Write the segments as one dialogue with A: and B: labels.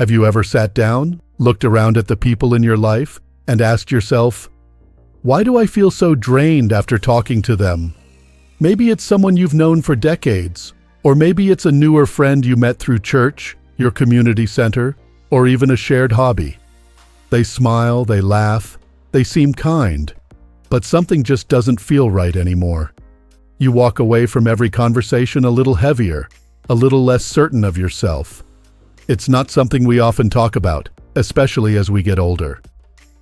A: Have you ever sat down, looked around at the people in your life, and asked yourself, why do I feel so drained after talking to them? Maybe it's someone you've known for decades, or maybe it's a newer friend you met through church, your community center, or even a shared hobby. They smile, they laugh, they seem kind, but something just doesn't feel right anymore. You walk away from every conversation a little heavier, a little less certain of yourself. It's not something we often talk about, especially as we get older.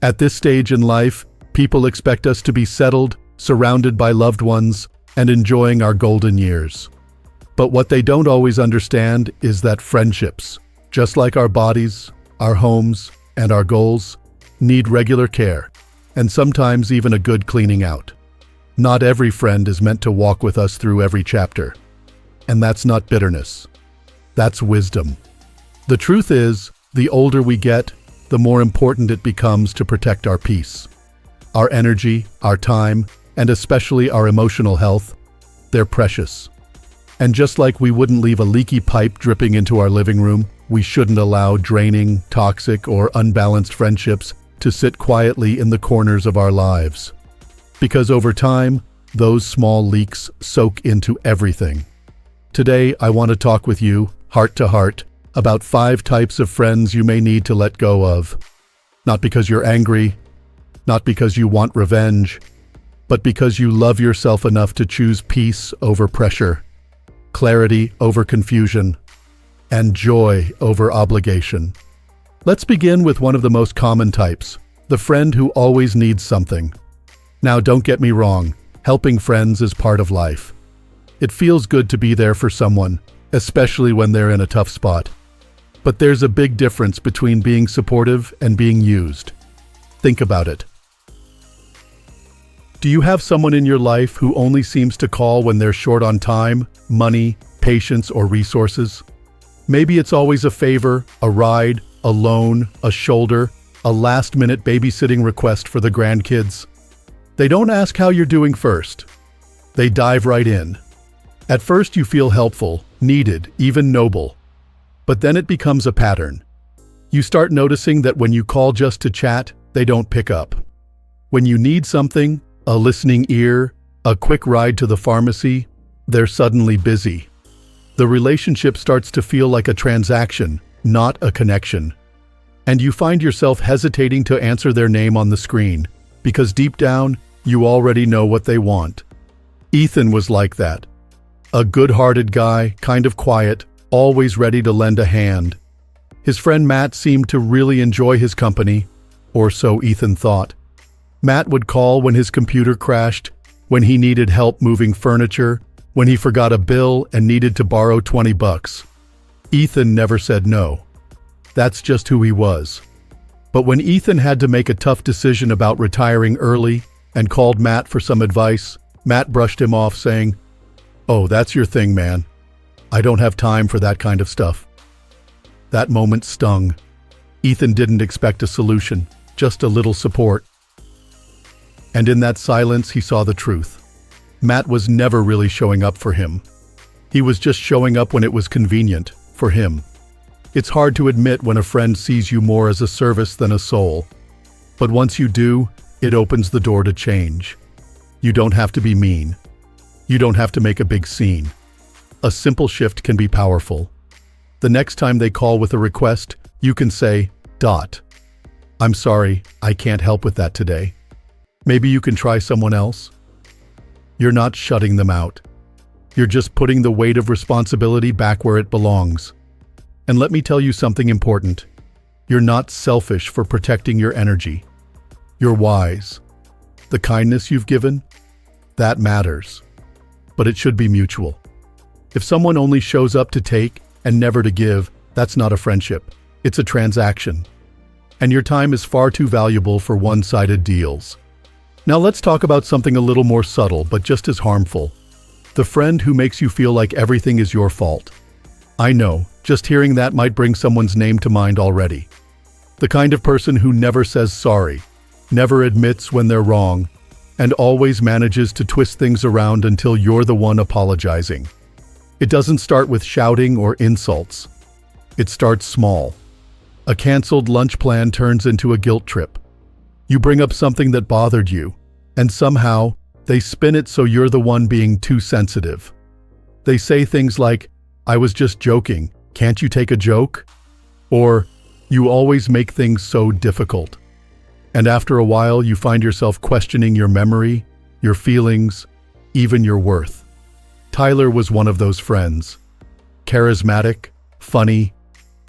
A: At this stage in life, people expect us to be settled, surrounded by loved ones, and enjoying our golden years. But what they don't always understand is that friendships, just like our bodies, our homes, and our goals, need regular care, and sometimes even a good cleaning out. Not every friend is meant to walk with us through every chapter. And that's not bitterness. That's wisdom. The truth is, the older we get, the more important it becomes to protect our peace. Our energy, our time, and especially our emotional health, they're precious. And just like we wouldn't leave a leaky pipe dripping into our living room, we shouldn't allow draining, toxic, or unbalanced friendships to sit quietly in the corners of our lives. Because over time, those small leaks soak into everything. Today, I want to talk with you, heart to heart, about 5 types of friends you may need to let go of. Not because you're angry, not because you want revenge, but because you love yourself enough to choose peace over pressure, clarity over confusion, and joy over obligation. Let's begin with one of the most common types, the friend who always needs something. Now, don't get me wrong, helping friends is part of life. It feels good to be there for someone, especially when they're in a tough spot. But there's a big difference between being supportive and being used. Think about it. Do you have someone in your life who only seems to call when they're short on time, money, patience, or resources? Maybe it's always a favor, a ride, a loan, a shoulder, a last-minute babysitting request for the grandkids. They don't ask how you're doing first. They dive right in. At first you feel helpful, needed, even noble. But then it becomes a pattern. You start noticing that when you call just to chat, they don't pick up. When you need something, a listening ear, a quick ride to the pharmacy, they're suddenly busy. The relationship starts to feel like a transaction, not a connection. And you find yourself hesitating to answer their name on the screen, because deep down, you already know what they want. Ethan was like that. A good-hearted guy, kind of quiet, always ready to lend a hand. His friend Matt seemed to really enjoy his company, or so Ethan thought. Matt would call when his computer crashed, when he needed help moving furniture, when he forgot a bill and needed to borrow $20. Ethan never said no. That's just who he was. But when Ethan had to make a tough decision about retiring early and called Matt for some advice, Matt brushed him off, saying, "Oh, that's your thing, man. I don't have time for that kind of stuff." That moment stung. Ethan didn't expect a solution, just a little support. And in that silence, he saw the truth. Matt was never really showing up for him. He was just showing up when it was convenient, for him. It's hard to admit when a friend sees you more as a service than a soul. But once you do, it opens the door to change. You don't have to be mean. You don't have to make a big scene. A simple shift can be powerful. The next time they call with a request, you can say, "I'm sorry, I can't help with that today. Maybe you can try someone else." You're not shutting them out. You're just putting the weight of responsibility back where it belongs. And let me tell you something important. You're not selfish for protecting your energy. You're wise. The kindness you've given, that matters. But it should be mutual. If someone only shows up to take and never to give, that's not a friendship. It's a transaction. And your time is far too valuable for one-sided deals. Now let's talk about something a little more subtle, but just as harmful. The friend who makes you feel like everything is your fault. I know, just hearing that might bring someone's name to mind already. The kind of person who never says sorry, never admits when they're wrong, and always manages to twist things around until you're the one apologizing. It doesn't start with shouting or insults. It starts small. A canceled lunch plan turns into a guilt trip. You bring up something that bothered you, and somehow they spin it so you're the one being too sensitive. They say things like, "I was just joking, can't you take a joke?" Or, "You always make things so difficult." And after a while, you find yourself questioning your memory, your feelings, even your worth. Tyler was one of those friends. Charismatic, funny,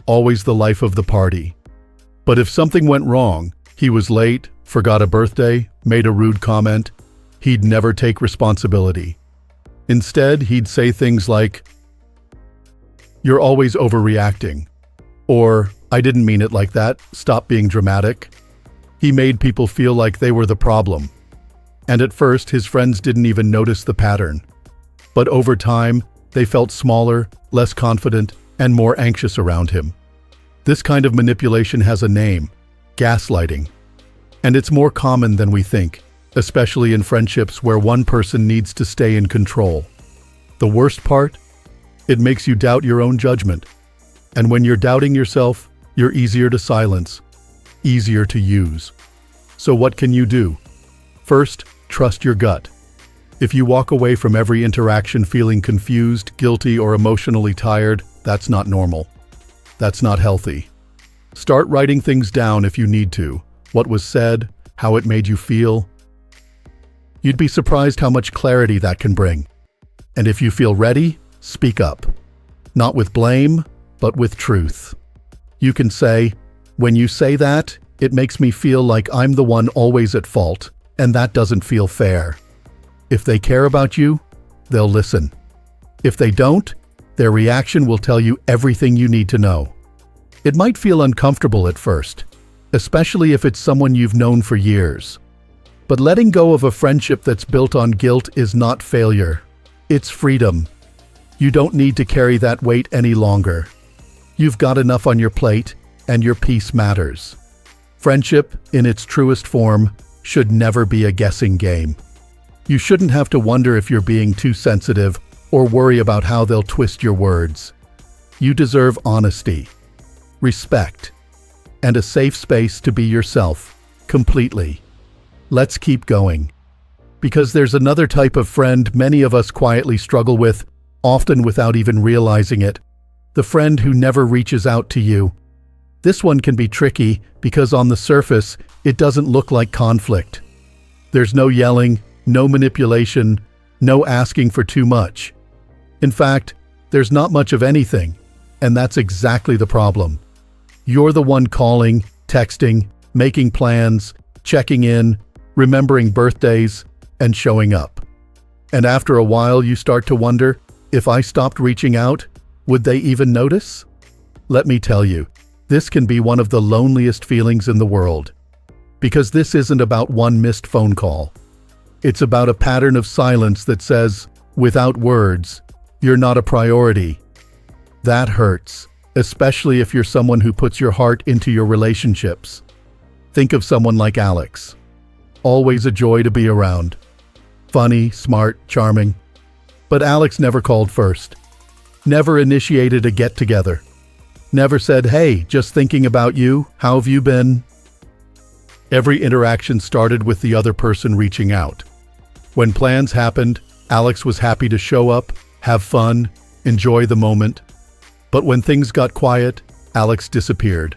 A: always the life of the party. But if something went wrong, he was late, forgot a birthday, made a rude comment, he'd never take responsibility. Instead, he'd say things like, "You're always overreacting," or "I didn't mean it like that, stop being dramatic." He made people feel like they were the problem. And at first, his friends didn't even notice the pattern. But over time, they felt smaller, less confident, and more anxious around him. This kind of manipulation has a name: gaslighting. And it's more common than we think, especially in friendships where one person needs to stay in control. The worst part? It makes you doubt your own judgment. And when you're doubting yourself, you're easier to silence, easier to use. So what can you do? First, trust your gut. If you walk away from every interaction feeling confused, guilty, or emotionally tired, that's not normal. That's not healthy. Start writing things down if you need to. What was said, how it made you feel. You'd be surprised how much clarity that can bring. And if you feel ready, speak up. Not with blame, but with truth. You can say, "When you say that, it makes me feel like I'm the one always at fault, and that doesn't feel fair." If they care about you, they'll listen. If they don't, their reaction will tell you everything you need to know. It might feel uncomfortable at first, especially if it's someone you've known for years. But letting go of a friendship that's built on guilt is not failure. It's freedom. You don't need to carry that weight any longer. You've got enough on your plate, and your peace matters. Friendship, in its truest form, should never be a guessing game. You shouldn't have to wonder if you're being too sensitive or worry about how they'll twist your words. You deserve honesty, respect, and a safe space to be yourself, completely. Let's keep going. Because there's another type of friend many of us quietly struggle with, often without even realizing it. The friend who never reaches out to you. This one can be tricky because on the surface, it doesn't look like conflict. There's no yelling, no manipulation, no asking for too much. In fact, there's not much of anything, and that's exactly the problem. You're the one calling, texting, making plans, checking in, remembering birthdays, and showing up. And after a while, you start to wonder, if I stopped reaching out, would they even notice? Let me tell you, this can be one of the loneliest feelings in the world. Because this isn't about one missed phone call. It's about a pattern of silence that says, without words, you're not a priority. That hurts, especially if you're someone who puts your heart into your relationships. Think of someone like Alex. Always a joy to be around. Funny, smart, charming. But Alex never called first. Never initiated a get-together. Never said, "Hey, just thinking about you, how have you been?" Every interaction started with the other person reaching out. When plans happened, Alex was happy to show up, have fun, enjoy the moment. But when things got quiet, Alex disappeared.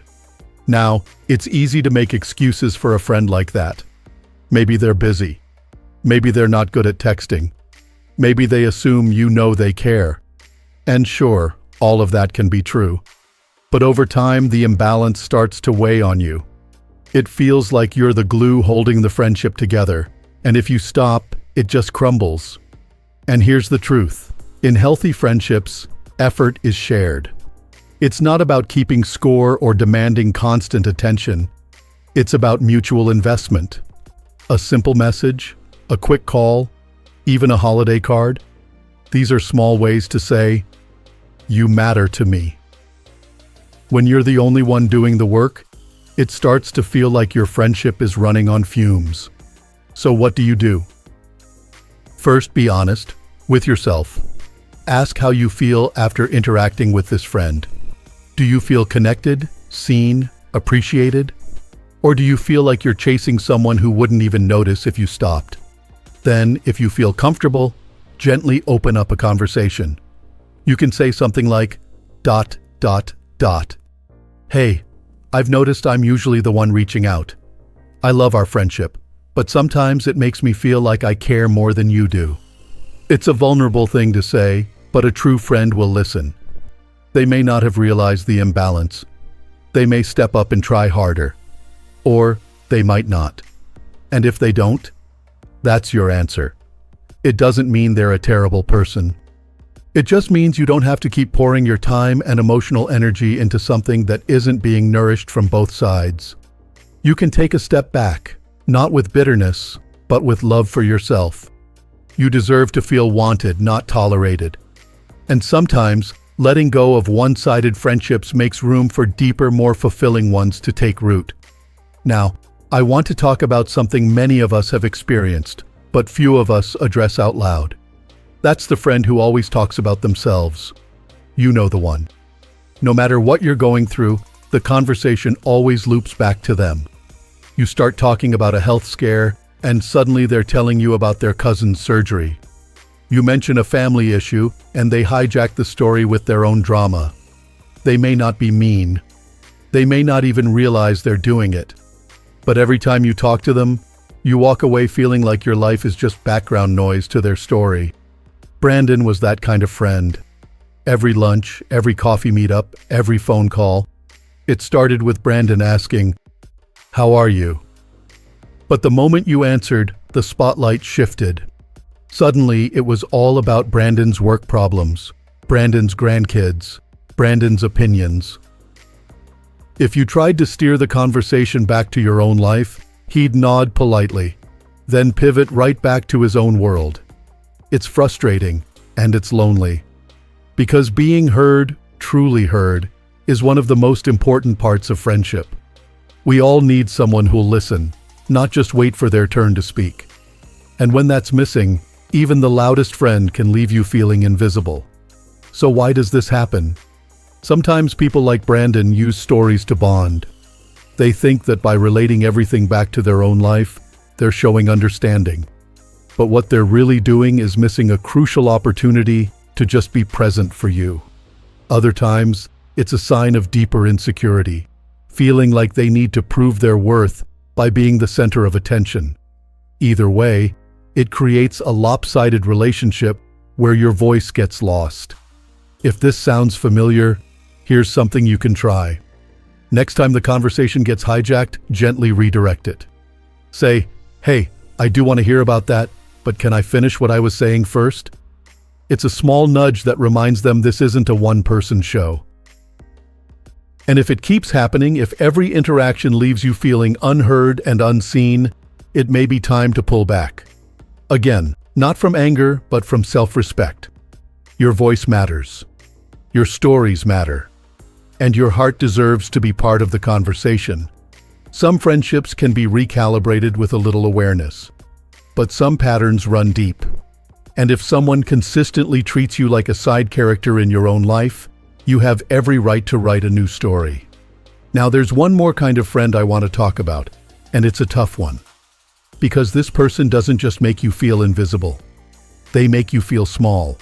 A: Now, it's easy to make excuses for a friend like that. Maybe they're busy. Maybe they're not good at texting. Maybe they assume you know they care. And sure, all of that can be true. But over time, the imbalance starts to weigh on you. It feels like you're the glue holding the friendship together, and if you stop, it just crumbles. And here's the truth. In healthy friendships, effort is shared. It's not about keeping score or demanding constant attention. It's about mutual investment. A simple message, a quick call, even a holiday card. These are small ways to say, "You matter to me." When you're the only one doing the work, it starts to feel like your friendship is running on fumes. So what do you do? First, be honest with yourself. Ask how you feel after interacting with this friend. Do you feel connected, seen, appreciated? Or do you feel like you're chasing someone who wouldn't even notice if you stopped? Then, if you feel comfortable, gently open up a conversation. You can say something like, ... Hey, I've noticed I'm usually the one reaching out. I love our friendship, but sometimes it makes me feel like I care more than you do. It's a vulnerable thing to say, but a true friend will listen. They may not have realized the imbalance. They may step up and try harder. Or they might not. And if they don't, that's your answer. It doesn't mean they're a terrible person. It just means you don't have to keep pouring your time and emotional energy into something that isn't being nourished from both sides. You can take a step back, not with bitterness, but with love for yourself. You deserve to feel wanted, not tolerated. And sometimes, letting go of one-sided friendships makes room for deeper, more fulfilling ones to take root. Now, I want to talk about something many of us have experienced, but few of us address out loud. That's the friend who always talks about themselves. You know the one. No matter what you're going through, the conversation always loops back to them. You start talking about a health scare, and suddenly they're telling you about their cousin's surgery. You mention a family issue, and they hijack the story with their own drama. They may not be mean. They may not even realize they're doing it. But every time you talk to them, you walk away feeling like your life is just background noise to their story. Brandon was that kind of friend. Every lunch, every coffee meetup, every phone call. It started with Brandon asking, "How are you?" But the moment you answered, the spotlight shifted. Suddenly, it was all about Brandon's work problems, Brandon's grandkids, Brandon's opinions. If you tried to steer the conversation back to your own life, he'd nod politely, then pivot right back to his own world. It's frustrating, and it's lonely. Because being heard, truly heard, is one of the most important parts of friendship. We all need someone who'll listen, not just wait for their turn to speak. And when that's missing, even the loudest friend can leave you feeling invisible. So why does this happen? Sometimes people like Brandon use stories to bond. They think that by relating everything back to their own life, they're showing understanding. But what they're really doing is missing a crucial opportunity to just be present for you. Other times, it's a sign of deeper insecurity, feeling like they need to prove their worth by being the center of attention. Either way, it creates a lopsided relationship where your voice gets lost. If this sounds familiar, here's something you can try. Next time the conversation gets hijacked, gently redirect it. Say, "Hey, I do want to hear about that, but can I finish what I was saying first?" It's a small nudge that reminds them this isn't a one-person show. And if it keeps happening, if every interaction leaves you feeling unheard and unseen, it may be time to pull back. Again, not from anger, but from self-respect. Your voice matters. Your stories matter. And your heart deserves to be part of the conversation. Some friendships can be recalibrated with a little awareness. But some patterns run deep. And if someone consistently treats you like a side character in your own life, you have every right to write a new story. Now there's one more kind of friend I want to talk about, and it's a tough one. Because this person doesn't just make you feel invisible. They make you feel small.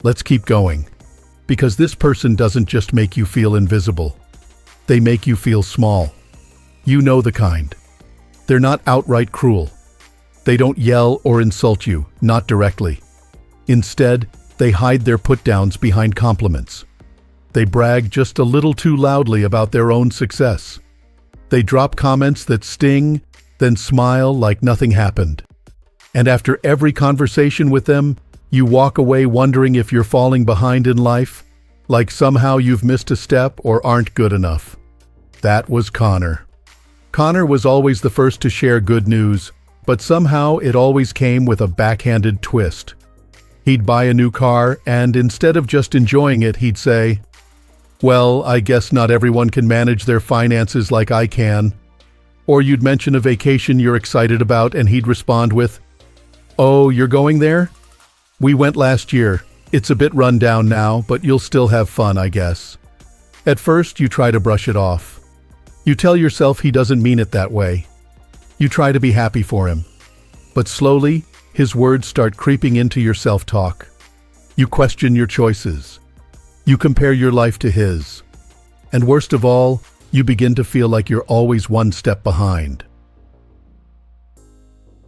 A: Let's keep going. Because this person doesn't just make you feel invisible. They make you feel small. You know the kind. They're not outright cruel. They don't yell or insult you, not directly. Instead, they hide their put-downs behind compliments. They brag just a little too loudly about their own success. They drop comments that sting, then smile like nothing happened. And after every conversation with them, you walk away wondering if you're falling behind in life, like somehow you've missed a step or aren't good enough. That was Connor. Connor was always the first to share good news, but somehow it always came with a backhanded twist. He'd buy a new car, and instead of just enjoying it, he'd say, "Well, I guess not everyone can manage their finances like I can." Or you'd mention a vacation you're excited about, and he'd respond with, "Oh, you're going there? We went last year. It's a bit run down now, but you'll still have fun, I guess." At first, you try to brush it off. You tell yourself he doesn't mean it that way. You try to be happy for him. But slowly, his words start creeping into your self-talk. You question your choices. You compare your life to his. And worst of all, you begin to feel like you're always one step behind.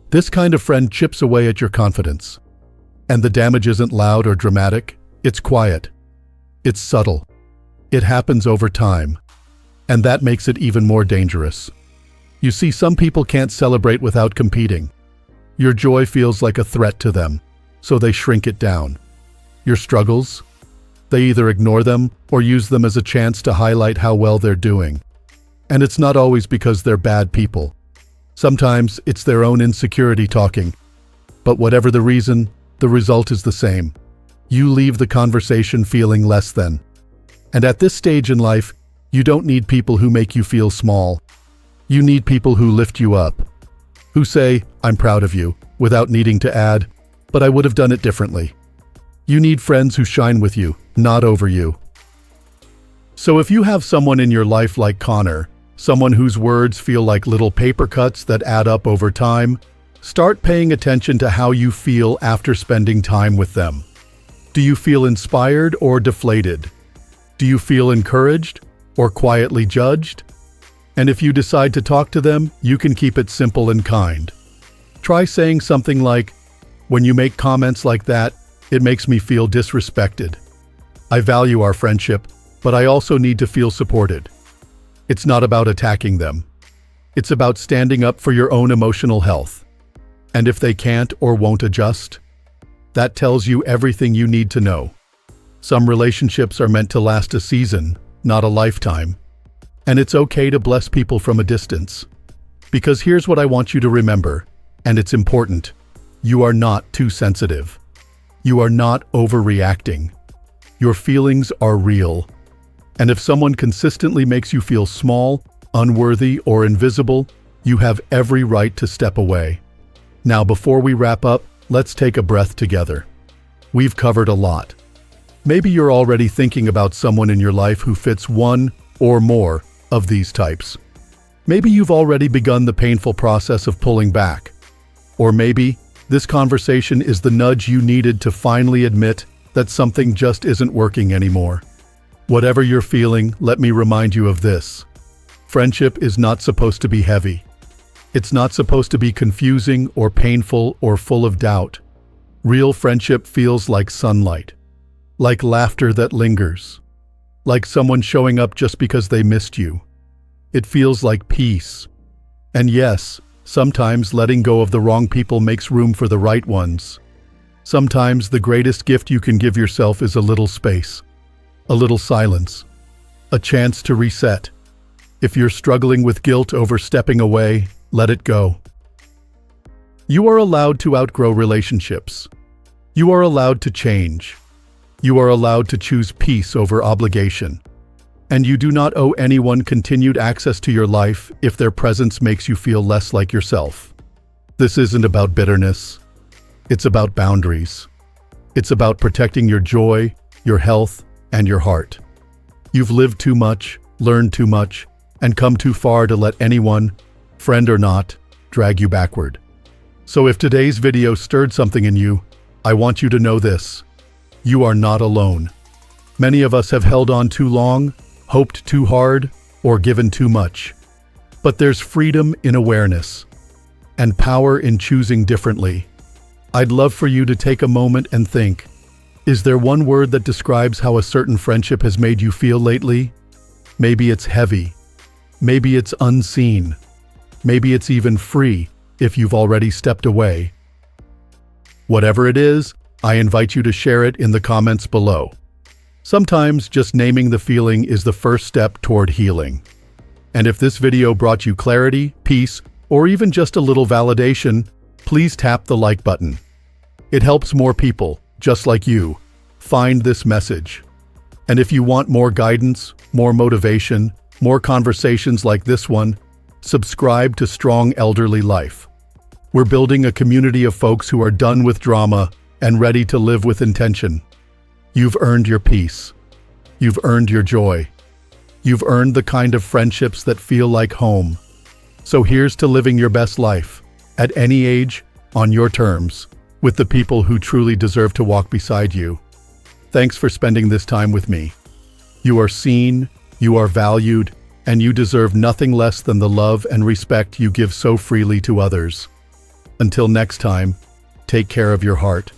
A: This kind of friend chips away at your confidence. And the damage isn't loud or dramatic, it's quiet. It's subtle. It happens over time. And that makes it even more dangerous. You see, some people can't celebrate without competing. Your joy feels like a threat to them, so they shrink it down. Your struggles? They either ignore them or use them as a chance to highlight how well they're doing. And it's not always because they're bad people. Sometimes it's their own insecurity talking. But whatever the reason, the result is the same. You leave the conversation feeling less than. And at this stage in life, you don't need people who make you feel small. You need people who lift you up. Who say, "I'm proud of you," without needing to add, "But I would have done it differently." You need friends who shine with you, not over you. So if you have someone in your life like Connor, someone whose words feel like little paper cuts that add up over time, start paying attention to how you feel after spending time with them. Do you feel inspired or deflated? Do you feel encouraged or quietly judged? And if you decide to talk to them, you can keep it simple and kind. Try saying something like, "When you make comments like that, it makes me feel disrespected. I value our friendship, but I also need to feel supported." It's not about attacking them. It's about standing up for your own emotional health. And if they can't or won't adjust, that tells you everything you need to know. Some relationships are meant to last a season, not a lifetime. And it's okay to bless people from a distance. Because here's what I want you to remember, and it's important. You are not too sensitive. You are not overreacting. Your feelings are real. And if someone consistently makes you feel small, unworthy, or invisible, you have every right to step away. Now, before we wrap up, let's take a breath together. We've covered a lot. Maybe you're already thinking about someone in your life who fits one or more of these types. Maybe you've already begun the painful process of pulling back. Or maybe this conversation is the nudge you needed to finally admit that something just isn't working anymore. Whatever you're feeling, let me remind you of this. Friendship is not supposed to be heavy. It's not supposed to be confusing or painful or full of doubt. Real friendship feels like sunlight, like laughter that lingers, like someone showing up just because they missed you. It feels like peace. And yes, sometimes letting go of the wrong people makes room for the right ones. Sometimes the greatest gift you can give yourself is a little space, a little silence, a chance to reset. If you're struggling with guilt over stepping away, let it go. You are allowed to outgrow relationships. You are allowed to change. You are allowed to choose peace over obligation. And you do not owe anyone continued access to your life if their presence makes you feel less like yourself. This isn't about bitterness. It's about boundaries. It's about protecting your joy, your health, and your heart. You've lived too much, learned too much, and come too far to let anyone, friend or not, drag you backward. So if today's video stirred something in you, I want you to know this. You are not alone. Many of us have held on too long, hoped too hard, or given too much. But there's freedom in awareness, and power in choosing differently. I'd love for you to take a moment and think, is there one word that describes how a certain friendship has made you feel lately? Maybe it's heavy. Maybe it's unseen. Maybe it's even free if you've already stepped away. Whatever it is, I invite you to share it in the comments below. Sometimes just naming the feeling is the first step toward healing. And if this video brought you clarity, peace, or even just a little validation, please tap the like button. It helps more people, just like you, find this message. And if you want more guidance, more motivation, more conversations like this one, subscribe to Strong Elderly Life. We're building a community of folks who are done with drama and ready to live with intention. You've earned your peace. You've earned your joy. You've earned the kind of friendships that feel like home. So here's to living your best life, at any age, on your terms, with the people who truly deserve to walk beside you. Thanks for spending this time with me. You are seen, you are valued, and you deserve nothing less than the love and respect you give so freely to others. Until next time, take care of your heart.